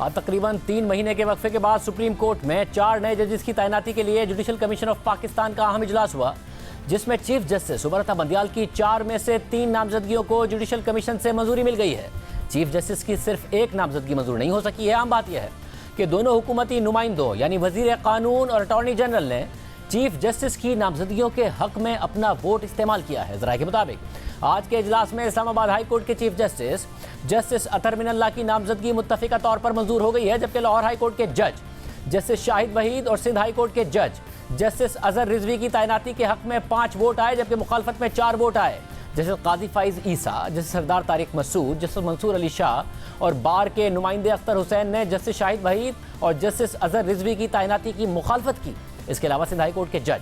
आज तकरीबन 3 महीने के वक्फे के बाद सुप्रीम कोर्ट में 4 नए जजेस की तैनाती के लिए जुडिशल कमीशन ऑफ पाकिस्तान का अहम इजलास हुआ, जिसमें चीफ जस्टिस उमर अता बंदियाल की 4 में से 3 नामजदगियों को जुडिशल कमीशन से मंजूरी मिल गई है। चीफ जस्टिस की सिर्फ एक नामजदगी मंजूर नहीं हो सकी है। आम बात यह है कि दोनों हुकूमती नुमाइंदों यानी वजीर कानून और अटॉर्नी जनरल ने चीफ जस्टिस की नामजदगियों के हक में अपना वोट इस्तेमाल किया है। जराये के मुताबिक आज के इजलास में इस्लामाबाद हाई कोर्ट के चीफ जस्टिस अतर मिनल्ला की नामजदगी मुत्तफिका तौर पर मंजूर हो गई है, जबकि लाहौर हाई कोर्ट के जज जस्टिस शाहिद वहीद और सिंध हाई कोर्ट के जज जस्टिस अजहर रिजवी की तैनाती के हक में 5 वोट आए, जबकि मुखालफत में 4 वोट आए। जस्टिस काजी फाइज ईसा, जस्टिस सरदार तारिक मसूद, जस्टिस मंसूर अली शाह और बार के नुमाइंदे अख्तर हुसैन ने जस्टिस शाहिद वहीद और जस्टिस अजहर रिजवी की तैनाती की मुखालफत की। इसके अलावा सिंध हाई कोर्ट के जज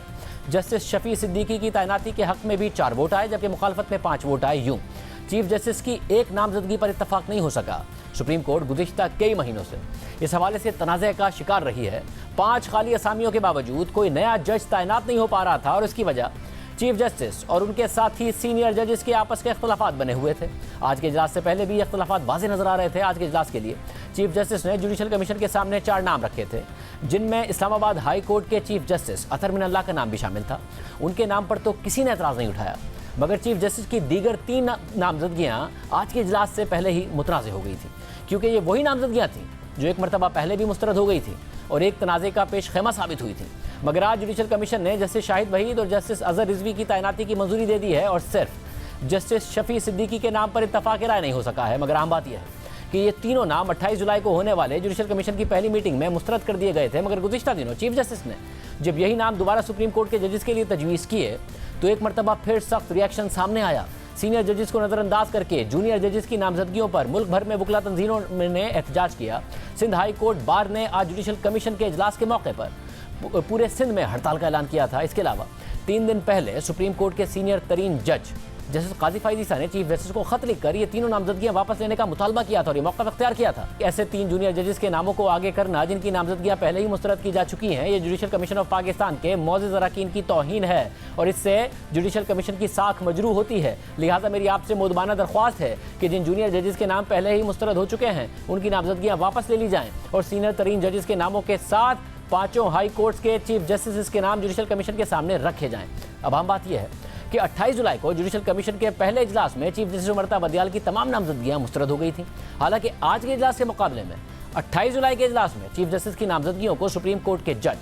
जस्टिस शफी सिद्दीकी की तैनाती के हक में भी 4 वोट आए, जबकि मुखालफत में 5 वोट आए। यूं चीफ जस्टिस की एक नामजदगी पर इत्तफाक नहीं हो सका। सुप्रीम कोर्ट गुज़िश्ता कई महीनों से इस हवाले से तनाज़े का शिकार रही है। 5 खाली असामियों के बावजूद कोई नया जज तैनात नहीं हो पा रहा था और इसकी वजह चीफ जस्टिस और उनके साथी सीनियर जजेस के आपस के इख्तलाफात बने हुए थे। आज के इजलास से पहले भी इख्तलाफात वाज़ेह नजर आ रहे थे। आज के इजलास के लिए चीफ जस्टिस ने जुडिशल कमीशन के सामने 4 नाम रखे थे, जिनमें इस्लामाबाद हाई कोर्ट के चीफ जस्टिस अतर मिनल्ला का नाम भी शामिल था। उनके नाम पर तो किसी ने एतराज़ नहीं उठाया, मगर चीफ जस्टिस की दीगर 3 नामजदगियाँ आज के इजलास से पहले ही मुतनाज़ हो गई थी, क्योंकि ये वही नामजदगियाँ थीं जो एक मरतबा पहले भी मुस्तरद हो गई थी और एक तनाज़े का पेश खेमा साबित हुई थी। मगर आज जुडिशल कमीशन ने जस्टिस शाहिद वहीद और जस्टिस अजहर रिजवी की तैनाती की मंजूरी दे दी है और सिर्फ जस्टिस शफी सिद्दीकी के नाम पर इत्तफाक राय नहीं हो सका है। मगर आम बात यह है कि ये तीनों नाम 28 जुलाई को होने वाले जुडिशल कमीशन की पहली मीटिंग में मुस्तरद कर दिए गए थे। मगर गुज़िश्ता दिनों चीफ जस्टिस ने जब यही नाम दोबारा सुप्रीम कोर्ट के जजेस के लिए तजवीज़ किए तो एक मरतबा फिर सख्त रिएक्शन सामने आया। सीनियर जजेस को नज़रअंदाज करके जूनियर जजेस की नामजदगियों पर मुल्क भर में वकला तंजीमों ने एहतजाज किया। सिंध हाई कोर्ट बार ने आज जुडिशल कमीशन के इजलास के मौके पर पूरे सिंध में हड़ताल का ऐलान किया था। इसके अलावा 3 दिन पहले सुप्रीम कोर्ट के सीनियर तरीन जज जस्टिस काजी फाइज ईसा ने चीफ जस्टिस को खत लिखकर ये तीनों नामजदगियां वापस लेने का मुतालबा किया था और ये मौका अख्तियार किया था। ऐसे 3 जूनियर जजेस के नामों को आगे करना, जिनकी नामजदगियां पहले ही मुस्तरद की जा चुकी हैं, ये जुडिशल कमीशन ऑफ पाकिस्तान के मौजूद अरकान की तौहीन है और इससे जुडिशल कमीशन की साख मजरू होती है। लिहाजा मेरी आपसे मोदबाना दरख्वास्त है कि जिन जूनियर जजेस के नाम पहले ही मुस्तरद हो चुके हैं उनकी नामजदगियां वापस ले ली जाएँ और सीनियर तरीन जजेस के नामों के साथ 5 हाई कोर्ट्स के चीफ जस्टिस के नाम जुडिशल कमीशन के सामने रखे जाएँ। अब हम बात यह है कि 28 जुलाई को जुडिशल कमीशन के पहले इजलास में चीफ जस्टिस उमर अता बंदियाल की तमाम नामजदगियां मुस्तरद हो गई थी। हालांकि आज के इजलास के मुकाबले में 28 जुलाई के इजलास में चीफ जस्टिस की नामजदगियों को सुप्रीम कोर्ट के जज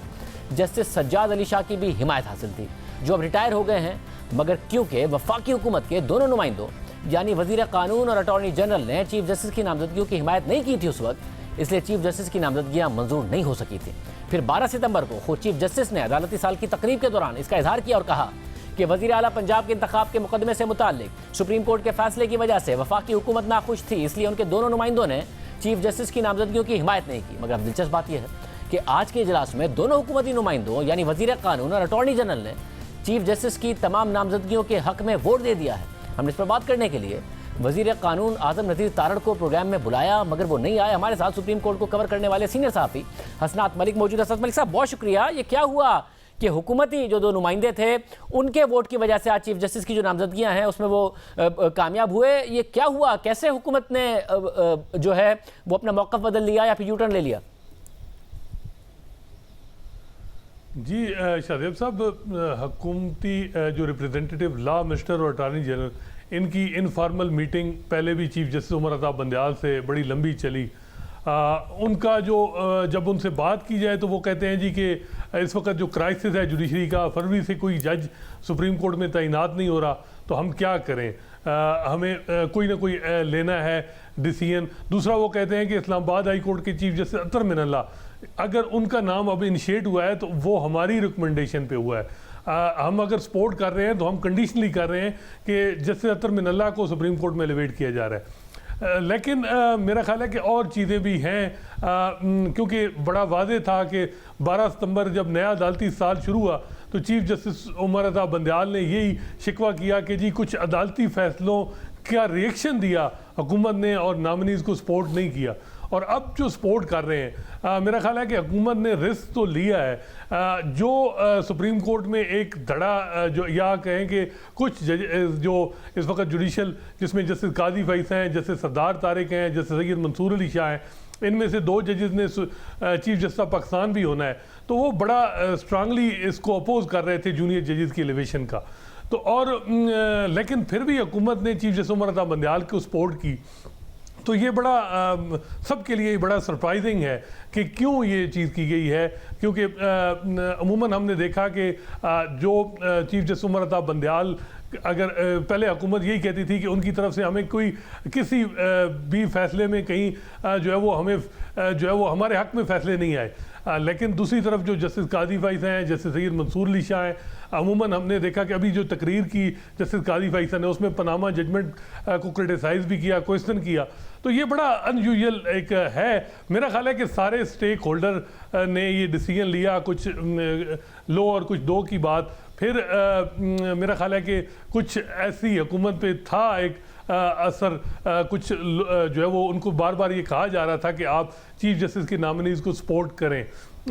जस्टिस सज्जाद अली शाह की भी हिमायत हासिल थी, जो अब रिटायर हो गए हैं। मगर क्योंकि वफाकी हुकूमत के दोनों नुमाइंदों यानी वजीर कानून और अटॉर्नी जनरल ने चीफ जस्टिस की नामजदगियों की हिमायत नहीं की थी उस वक्त, इसलिए चीफ जस्टिस की नामजदगियां मंजूर नहीं हो सकी थी। फिर 12 सितंबर को खुद चीफ जस्टिस ने अदालती साल की तकरीब के दौरान इसका इजहार किया और कहा कि वज़ीर आला पंजाब के इंतखाब के मुकदमे से मुताल्लिक सुप्रीम कोर्ट के फैसले की वजह से वफाकी हुकूमत नाखुश थी, इसलिए उनके दोनों नुमाइंदों ने चीफ जस्टिस की नामजदगियों की हिमायत नहीं की। मगर अब दिलचस्प बात यह है कि आज के इजलास में दोनों हुकूमती नुमाइंदों यानी वज़ीर कानून और अटॉर्नी जनरल ने चीफ जस्टिस की तमाम नामजदगियों के हक में वोट दे दिया है। हमने इस पर बात करने के लिए वज़ीर कानून आज़म नज़ीर तारड़ को प्रोग्राम में बुलाया, मगर वो नहीं आए। हमारे साथ सुप्रीम कोर्ट को कवर करने वाले सीनियर सहाफ़ी हसनात मलिक मौजूद है। हसनात मलिक साहब, बहुत शुक्रिया। ये क्या हुआ कि हुकूमती जो 2 नुमाइंदे थे उनके वोट की वजह से आज चीफ जस्टिस की जो नामजदगियां हैं उसमें वो कामयाब हुए? ये क्या हुआ? कैसे हुकूमत ने जो है वो अपना मौक़िफ़ बदल लिया या फिर यू टर्न ले लिया? जी शादेब साहब, हुकूमती जो रिप्रेजेंटेटिव लॉ मिनिस्टर और अटॉर्नी जनरल, इनकी इनफॉर्मल मीटिंग पहले भी चीफ जस्टिस उमर अता बंदियाल से बड़ी लंबी चली। उनका जो जब उनसे बात की जाए तो वो कहते हैं जी कि इस वक्त जो क्राइसिस है जुडिशरी का, फरवरी से कोई जज सुप्रीम कोर्ट में तैनात नहीं हो रहा, तो हम क्या करें, हमें कोई ना कोई लेना है डिसीजन। दूसरा वो कहते हैं कि इस्लामाबाद हाई कोर्ट के चीफ जस्टिस अतर मिनल्ला, अगर उनका नाम अब इनिशिएट हुआ है तो वो हमारी रिकमेंडेशन पे हुआ है। हम अगर सपोर्ट कर रहे हैं तो हम कंडीशनली कर रहे हैं कि जस्टिस अतर मिनल्ला को सुप्रीम कोर्ट में एलिवेट किया जा रहा है। लेकिन मेरा ख्याल है कि और चीज़ें भी हैं, क्योंकि बड़ा वाज़ेह था कि 12 सितंबर जब नया अदालती साल शुरू हुआ तो चीफ जस्टिस उमर अता बंदियाल ने यही शिकवा किया कि जी कुछ अदालती फैसलों का रिएक्शन दिया हुकूमत ने और नामिनीज़ को सपोर्ट नहीं किया। और अब जो सपोर्ट कर रहे हैं, मेरा ख्याल है कि हुकूमत ने रिस्क तो लिया है। जो सुप्रीम कोर्ट में एक धड़ा जो या कहें कि कुछ जो इस वक्त जुडिशल जिसमें जस्टिस काजी फैज हैं, जस्टिस सरदार तारिक हैं, जस्टिस सैयद मंसूर अली शाह हैं, इनमें से 2 जजेस ने चीफ जस्टिस ऑफ पाकिस्तान भी होना है, तो वो बड़ा स्ट्रांगली इसको अपोज कर रहे थे जूनियर जजेस की एलिवेशन का। तो और लेकिन फिर भी हुकूमत ने चीफ जस्टिस उमर अता बंदियाल को सपोर्ट की। तो ये बड़ा सबके लिए बड़ा सरप्राइजिंग है कि क्यों ये चीज़ की गई है, क्योंकि अमूमन हमने देखा कि जो चीफ जस्टिस उमर अता बंदियाल अगर पहले हुकूमत यही कहती थी कि उनकी तरफ से हमें कोई किसी भी फैसले में कहीं जो है वो हमें जो है वो हमारे हक में फैसले नहीं आए, लेकिन दूसरी तरफ जो जस्टिस काजी फाइसा हैं, जस्टिस सैयद मंसूर अली शाह हैं, अमूमन हमने देखा कि अभी जो तकरीर की जस्टिस काजी फाइसा ने उसमें पनामा जजमेंट को क्रिटिसाइज़ भी किया, क्वेश्चन किया। तो ये बड़ा अनयूजुअल एक है। मेरा ख्याल है कि सारे स्टेक होल्डर ने ये डिसीजन लिया, कुछ लो और कुछ दो की बात। फिर मेरा ख्याल है कि कुछ ऐसी हुकूमत पे था एक असर, कुछ जो है वो उनको बार बार ये कहा जा रहा था कि आप चीफ जस्टिस की नॉमिनीज़ को सपोर्ट करें।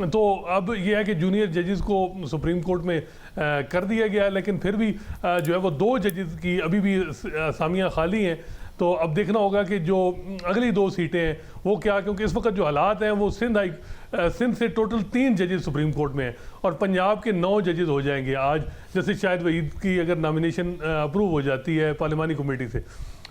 तो अब ये है कि जूनियर जजेस को सुप्रीम कोर्ट में कर दिया गया है, लेकिन फिर भी जो है वो 2 जजेस की अभी भी असामियाँ खाली हैं। तो अब देखना होगा कि जो अगली 2 सीटें हैं वो क्या, क्योंकि इस वक्त जो हालात हैं वो सिंध से टोटल 3 जजेस सुप्रीम कोर्ट में हैं और पंजाब के 9 जजेस हो जाएंगे आज, जैसे शायद वहीद की अगर नॉमिनेशन अप्रूव हो जाती है पार्लिमानी कमेटी से।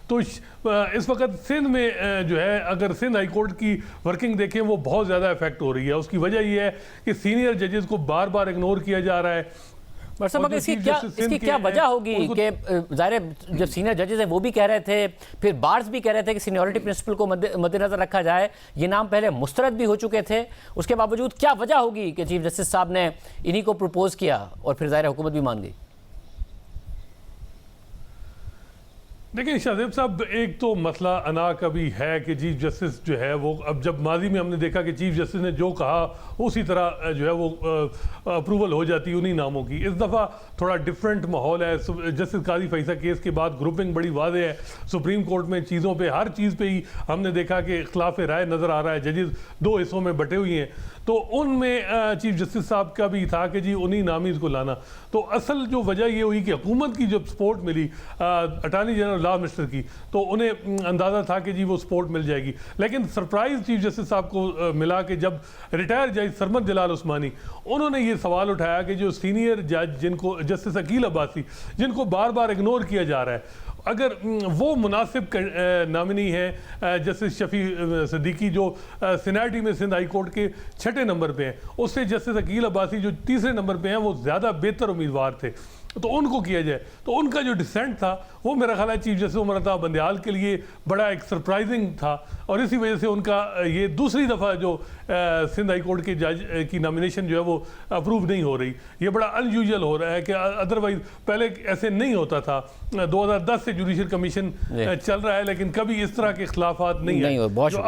तो इस वक्त सिंध में जो है अगर सिंध हाई कोर्ट की वर्किंग देखें वो बहुत ज़्यादा इफेक्ट हो रही है। उसकी वजह यह है कि सीनियर जजेस को बार बार इग्नोर किया जा रहा है। इसकी क्या वजह होगी कि ज़ाहिर जब सीनियर जजेस हैं वो भी कह रहे थे, फिर बार्स भी कह रहे थे कि सीनियरिटी प्रिंसिपल को मद्देनजर रखा जाए, ये नाम पहले मुस्तरद भी हो चुके थे, उसके बावजूद क्या वजह होगी कि चीफ जस्टिस साहब ने इन्हीं को प्रपोज किया और फिर ज़ाहिर हुकूमत भी मान गई? देखिए शाहजेब साहब, एक तो मसला अना का भी है कि चीफ जस्टिस जो है वो, अब जब माजी में हमने देखा कि चीफ जस्टिस ने जो कहा उसी तरह जो है वो अप्रूवल हो जाती है उन्हीं नामों की। इस दफ़ा थोड़ा डिफरेंट माहौल है। जस्टिस काजी फैसा केस के बाद ग्रुपिंग बड़ी वाज़ेह है सुप्रीम कोर्ट में, चीज़ों पे हर चीज़ पे ही हमने देखा कि इख्तिलाफ राय नज़र आ रहा है, जजेस 2 हिस्सों में बटे हुए हैं। तो उनमें चीफ जस्टिस साहब का भी था कि जी उन्हीं नामीज़ को लाना। तो असल जो वजह ये हुई कि हुकूमत की जब सपोर्ट मिली अटॉर्नी जनरल लॉ मिनिस्टर की, तो उन्हें अंदाज़ा था कि जी वो सपोर्ट मिल जाएगी। लेकिन सरप्राइज़ चीफ जस्टिस साहब को मिला कि जब रिटायर जज सरमद जलाल उस्मानी, उन्होंने ये सवाल उठाया कि जो सीनियर जज जिनको जस्टिस अकील अब्बासी जिनको बार बार इग्नोर किया जा रहा है, अगर वो मुनासिब नामिनी है जस्टिस शफी सिद्दीकी जो सीनियरिटी में सिंध हाई कोर्ट के 6ठे नंबर पे हैं, उससे जस्टिस अकील अब्बासी जो 3रे नंबर पे हैं वो ज़्यादा बेहतर उम्मीदवार थे, तो उनको किया जाए। तो उनका जो डिसेंट था वो मेरा ख्याल है चीफ जस्टिस उमर अता बंदियाल के लिए बड़ा एक सरप्राइजिंग था, और इसी वजह से उनका ये दूसरी दफ़ा जो सिंध हाई कोर्ट के जज की नॉमिनेशन जो है वो अप्रूव नहीं हो रही। ये बड़ा अनयूजुअल हो रहा है कि अदरवाइज पहले ऐसे नहीं होता था। 2010 से जुडिशल कमीशन चल रहा है, लेकिन कभी इस तरह के खिलाफात नहीं है। बहुत शुक्रिया।